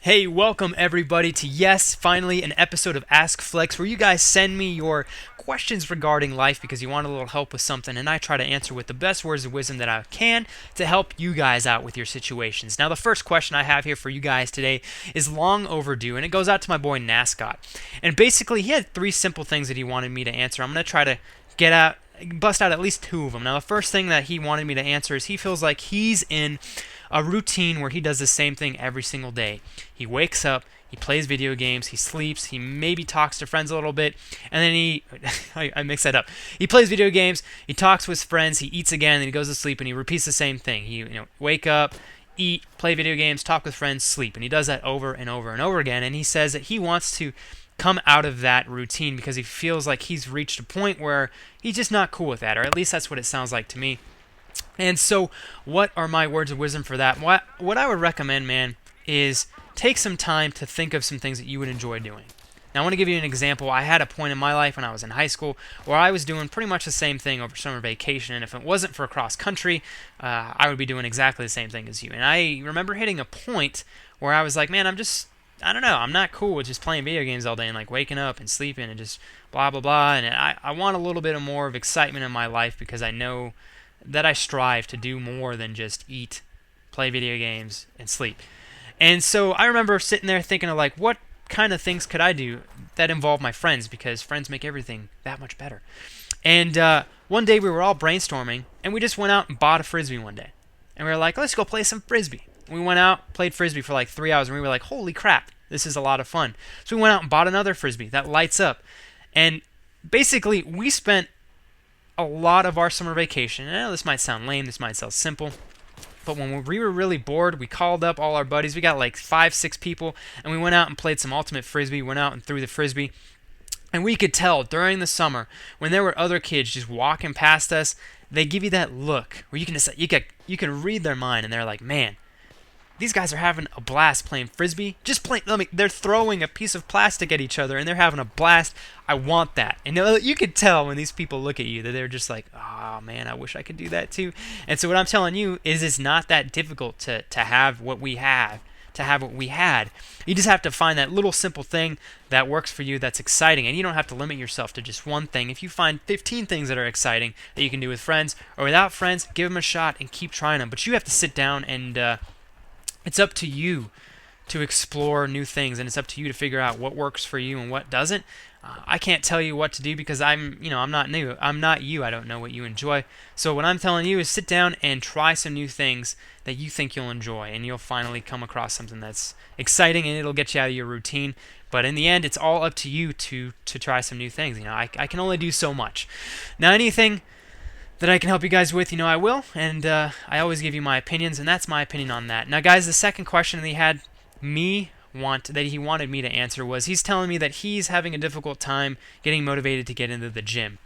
Hey, welcome everybody to finally an episode of askxilentflex where you guys send me your questions regarding life because you want a little help with something, and I try to answer with the best words of wisdom that I can to help you guys out with your situations. Now, the first question I have here for you guys today is long overdue, and it goes out to my boy Nascot. And basically, he had three simple things that he wanted me to answer. I'm going to try to bust out at least two of them. Now, the first thing that he wanted me to answer is he feels like he's in a routine where he does the same thing every single day. He wakes up, he plays video games, he sleeps, he maybe talks to friends a little bit, and then I mix that up. He plays video games, he talks with friends, he eats again, then he goes to sleep, and he repeats the same thing. He wake up, eat, play video games, talk with friends, sleep, and he does that over and over and over again. And he says that he wants to come out of that routine because he feels like he's reached a point where he's just not cool with that, or at least that's what it sounds like to me. And so, what are my words of wisdom for that? What I would recommend, man, is take some time to think of some things that you would enjoy doing. Now, I want to give you an example. I had a point in my life when I was in high school where I was doing pretty much the same thing over summer vacation, and if it wasn't for cross country, I would be doing exactly the same thing as you. And I remember hitting a point where I was like, man, I don't know, I'm not cool with just playing video games all day and like waking up and sleeping and just blah, blah, blah. And I want a little bit of more of excitement in my life because I know that I strive to do more than just eat, play video games, and sleep. And so I remember sitting there thinking of like, what kind of things could I do that involve my friends, because friends make everything that much better. And one day we were all brainstorming, and we just went out and bought a Frisbee one day. And we were like, let's go play some Frisbee. We went out, played Frisbee for like 3 hours, and we were like, holy crap, this is a lot of fun. So we went out and bought another Frisbee that lights up. And basically, we spent a lot of our summer vacation. I know this might sound lame, this might sound simple, but when we were really bored, we called up all our buddies. We got like 5-6 people, and we went out and played some ultimate Frisbee, went out and threw the Frisbee. And we could tell during the summer, when there were other kids just walking past us, they give you that look where you can read their mind, and they're like, man, these guys are having a blast playing Frisbee. They're throwing a piece of plastic at each other, and they're having a blast. I want that. And you could tell when these people look at you that they're just like, oh, man, I wish I could do that too. And so what I'm telling you is it's not that difficult to have what we have, to have what we had. You just have to find that little simple thing that works for you, that's exciting. And you don't have to limit yourself to just one thing. If you find 15 things that are exciting that you can do with friends or without friends, give them a shot and keep trying them. But you have to sit down and it's up to you to explore new things, and it's up to you to figure out what works for you and what doesn't. I can't tell you what to do because I'm not new. I'm not you. I don't know what you enjoy. So what I'm telling you is sit down and try some new things that you think you'll enjoy, and you'll finally come across something that's exciting, and it'll get you out of your routine. But in the end, it's all up to you to try some new things. I can only do so much. Now, anything that I can help you guys with, I will, and I always give you my opinions, and that's my opinion on that. Now, guys, the second question that he wanted me to answer was, he's telling me that he's having a difficult time getting motivated to get into the gym.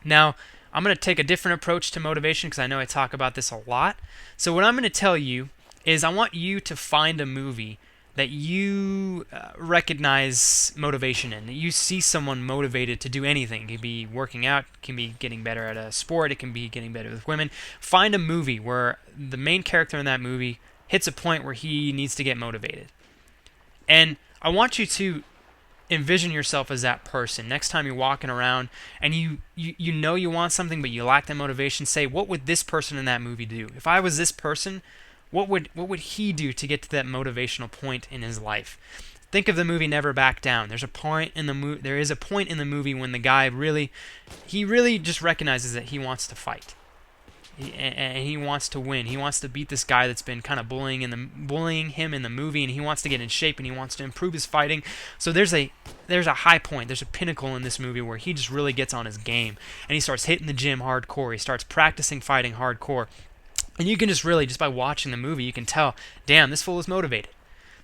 Now, I'm going to take a different approach to motivation because I know I talk about this a lot. So what I'm going to tell you is I want you to find a movie that you recognize motivation in. That you see someone motivated to do anything. It can be working out, it can be getting better at a sport, it can be getting better with women. Find a movie where the main character in that movie hits a point where he needs to get motivated. And I want you to envision yourself as that person. Next time you're walking around and you know you want something but you lack that motivation, say, what would this person in that movie do? If I was this person, what would he do to get to that motivational point in his life? Think of the movie Never Back Down. There is a point in the movie when the guy really just recognizes that he wants to fight. And he wants to win. He wants to beat this guy that's been kind of bullying him in the movie, and he wants to get in shape and he wants to improve his fighting. So there's a high point, there's a pinnacle in this movie where he just really gets on his game and he starts hitting the gym hardcore. He starts practicing fighting hardcore. And you can just by watching the movie, you can tell, damn, this fool is motivated.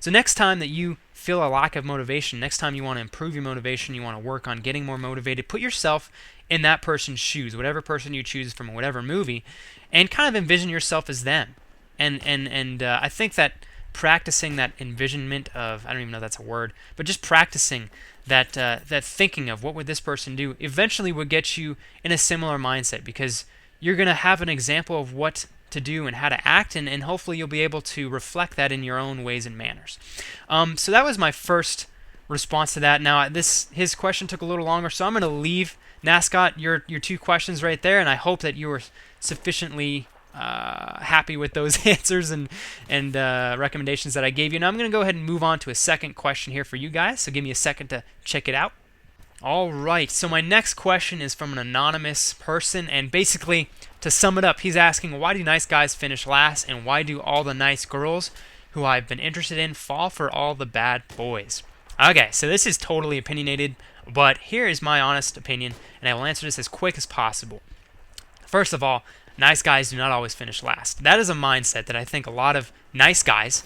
So next time that you feel a lack of motivation, next time you want to improve your motivation, you want to work on getting more motivated, put yourself in that person's shoes, whatever person you choose from whatever movie, and kind of envision yourself as them. And I think that practicing that envisionment of, I don't even know if that's a word, but just practicing that thinking of what would this person do eventually would get you in a similar mindset, because you're going to have an example of what to do and how to act, and hopefully you'll be able to reflect that in your own ways and manners. So that was my first response to that. Now his question took a little longer, so I'm going to leave Nascot your two questions right there, and I hope that you were sufficiently happy with those answers and recommendations that I gave you. Now I'm going to go ahead and move on to a second question here for you guys, so give me a second to check it out. All right, so my next question is from an anonymous person, and basically, to sum it up, he's asking, why do nice guys finish last, and why do all the nice girls who I've been interested in fall for all the bad boys? Okay, so this is totally opinionated, but here is my honest opinion, and I will answer this as quick as possible. First of all, nice guys do not always finish last. That is a mindset that I think a lot of nice guys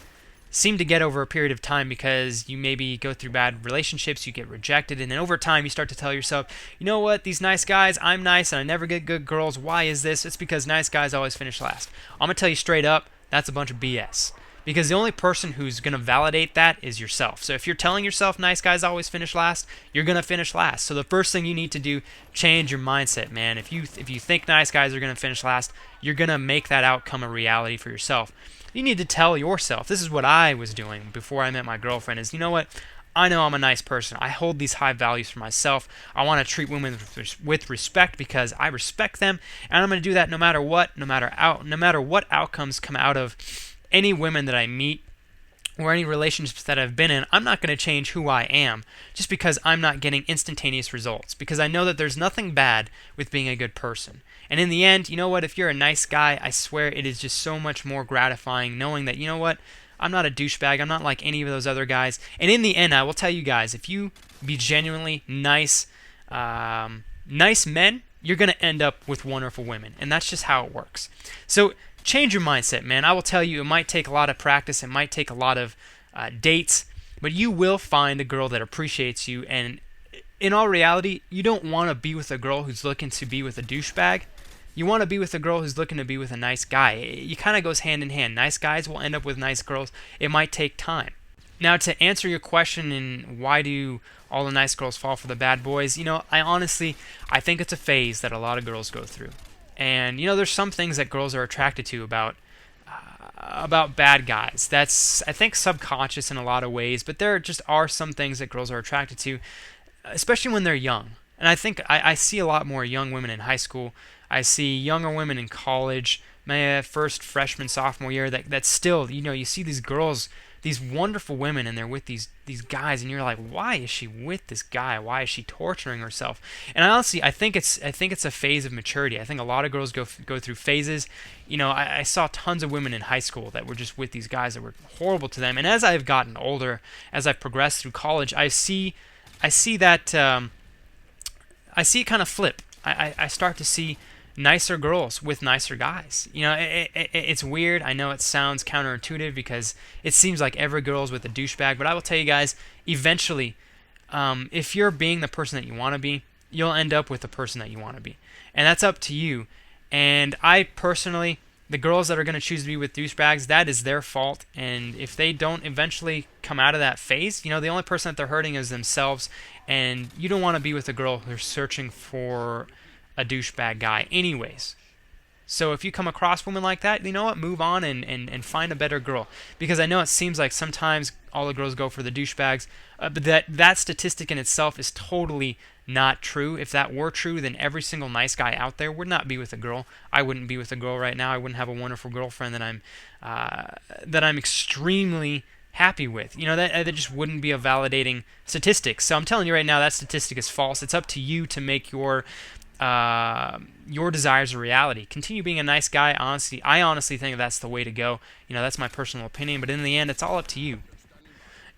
seem to get over a period of time, because you maybe go through bad relationships, you get rejected, and then over time you start to tell yourself, you know what, these nice guys, I'm nice and I never get good girls. Why is this? It's because nice guys always finish last. I'm going to tell you straight up, that's a bunch of BS. Because the only person who's going to validate that is yourself. So if you're telling yourself nice guys always finish last, you're going to finish last. So the first thing you need to do, change your mindset, man. If you think nice guys are going to finish last, you're going to make that outcome a reality for yourself. You need to tell yourself, this is what I was doing before I met my girlfriend, is, you know what, I know I'm a nice person. I hold these high values for myself. I want to treat women with respect because I respect them, and I'm going to do that no matter what, no matter what outcomes come out of any women that I meet or any relationships that I've been in. I'm not going to change who I am just because I'm not getting instantaneous results, because I know that there's nothing bad with being a good person. And in the end, you know what, if you're a nice guy, I swear it is just so much more gratifying knowing that, you know what, I'm not a douchebag, I'm not like any of those other guys. And in the end, I will tell you guys, if you be genuinely nice men, you're going to end up with wonderful women. And that's just how it works. So change your mindset, man. I will tell you, it might take a lot of practice, it might take a lot of dates, but you will find a girl that appreciates you. And in all reality, you don't want to be with a girl who's looking to be with a douchebag. You want to be with a girl who's looking to be with a nice guy. It kind of goes hand in hand. Nice guys will end up with nice girls. It might take time. Now, to answer your question, and why do all the nice girls fall for the bad boys, you know, I think it's a phase that a lot of girls go through. And, you know, there's some things that girls are attracted to about bad guys. That's, I think, subconscious in a lot of ways, but there just are some things that girls are attracted to, especially when they're young. And I think I see a lot more young women in high school. I see younger women in college, my first freshman, sophomore year, that still, you know, you see these girls, these wonderful women, and they're with these guys, and you're like, why is she with this guy? Why is she torturing herself? And honestly, I think it's a phase of maturity. I think a lot of girls go through phases. You know, I saw tons of women in high school that were just with these guys that were horrible to them. And as I've gotten older, as I've progressed through college, I see that I see it kind of flip. I start to see nicer girls with nicer guys. You know, it's weird. I know it sounds counterintuitive because it seems like every girl's with a douchebag, but I will tell you guys, eventually, if you're being the person that you want to be, you'll end up with the person that you want to be. And that's up to you. And I personally, the girls that are going to choose to be with douchebags, that is their fault. And if they don't eventually come out of that phase, you know, the only person that they're hurting is themselves. And you don't want to be with a girl who's searching for a douchebag guy anyways. So if you come across women like that, you know what, move on and find a better girl. Because I know it seems like sometimes all the girls go for the douchebags, but that statistic in itself is totally not true. If that were true, then every single nice guy out there would not be with a girl. I wouldn't be with a girl right now. I wouldn't have a wonderful girlfriend that I'm extremely happy with. You know, that just wouldn't be a validating statistic. So I'm telling you right now, that statistic is false. It's up to you to make your desires a reality. Continue being a nice guy. I honestly think that's the way to go. You know, that's my personal opinion, but in the end, it's all up to you.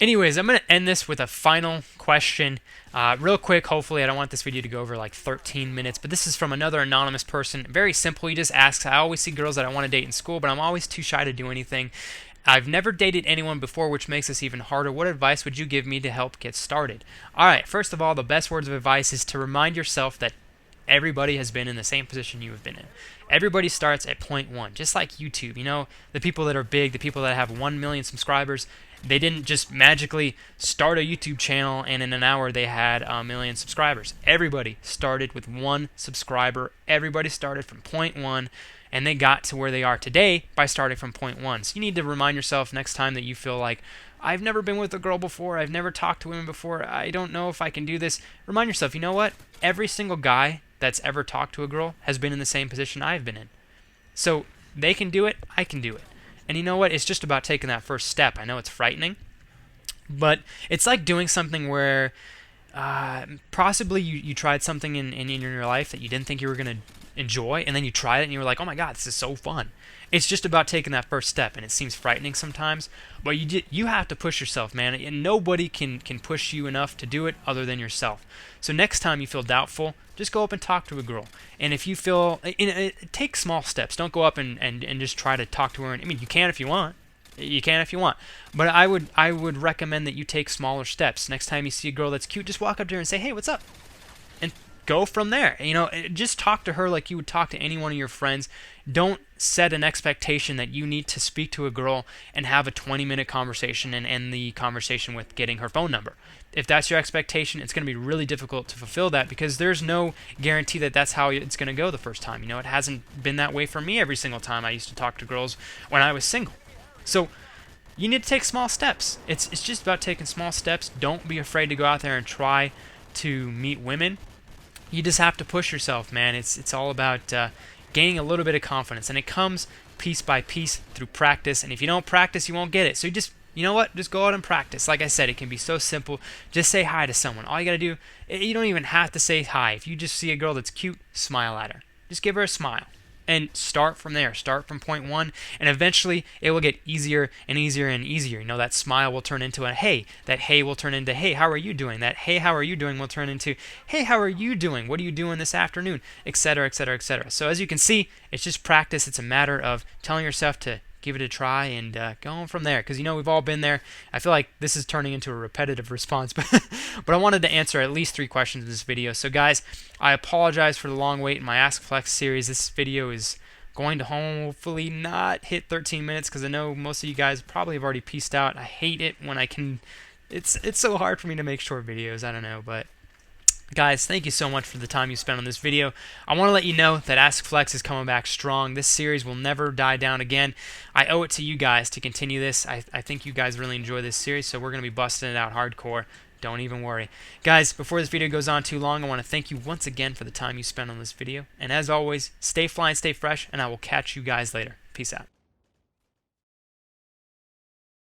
Anyways, I'm going to end this with a final question. Real quick, hopefully. I don't want this video to go over like 13 minutes, but this is from another anonymous person. Very simple. He just asks, I always see girls that I want to date in school, but I'm always too shy to do anything. I've never dated anyone before, which makes this even harder. What advice would you give me to help get started? All right, first of all, the best words of advice is to remind yourself that everybody has been in the same position you have been in. Everybody starts at point one, just like YouTube. You know, the people that are big, the people that have 1 million subscribers, they didn't just magically start a YouTube channel and in an hour they had 1 million subscribers. Everybody started with 1 subscriber. Everybody started from point one, and they got to where they are today by starting from point one. So you need to remind yourself next time that you feel like, I've never been with a girl before, I've never talked to women before, I don't know if I can do this. Remind yourself, you know what? Every single guy that's ever talked to a girl has been in the same position I've been in. So they can do it, I can do it. And you know what? It's just about taking that first step. I know it's frightening, but it's like doing something where possibly you tried something in your life that you didn't think you were going to enjoy, and then you tried it and you were like, oh my god, this is so fun. It's just about taking that first step, and it seems frightening sometimes, but you have to push yourself, man, and nobody can push you enough to do it other than yourself. So next time you feel doubtful, just go up and talk to a girl. And if you feel, take small steps. Don't go up and just try to talk to her. I mean, you can if you want. You can if you want. But I would recommend that you take smaller steps. Next time you see a girl that's cute, just walk up to her and say, hey, what's up? And go from there. Just talk to her like you would talk to any one of your friends. Don't set an expectation that you need to speak to a girl and have a 20-minute conversation and end the conversation with getting her phone number. If that's your expectation, it's going to be really difficult to fulfill that, because there's no guarantee that that's how it's going to go the first time. It hasn't been that way for me every single time I used to talk to girls when I was single. So you need to take small steps. It's just about taking small steps. Don't be afraid to go out there and try to meet women. You just have to push yourself, man. It's all about gaining a little bit of confidence, and it comes piece by piece through practice. And if you don't practice, you won't get it. So just go out and practice. Like I said, it can be so simple. Just say hi to someone. All you gotta do, you don't even have to say hi. If you just see a girl that's cute, smile at her. Just give her a smile. And start from there. Start from point one, and eventually it will get easier and easier and easier. That smile will turn into a hey. That hey will turn into hey, how are you doing? That hey, how are you doing will turn into hey, how are you doing? What are you doing this afternoon? Etc., etc., etc. So as you can see, it's just practice. It's a matter of telling yourself to give it a try and going from there, because we've all been there. I feel like this is turning into a repetitive response, but I wanted to answer at least 3 questions in this video. So guys, I apologize for the long wait in my askFlex series. This video is going to hopefully not hit 13 minutes, because I know most of you guys probably have already peaced out. I hate it when I can. It's so hard for me to make short videos. I don't know, but guys, thank you so much for the time you spent on this video. I want to let you know that askFlex is coming back strong. This series will never die down again. I owe it to you guys to continue this. I think you guys really enjoy this series, so we're going to be busting it out hardcore. Don't even worry. Guys, before this video goes on too long, I want to thank you once again for the time you spent on this video. And as always, stay fly and stay fresh, and I will catch you guys later. Peace out.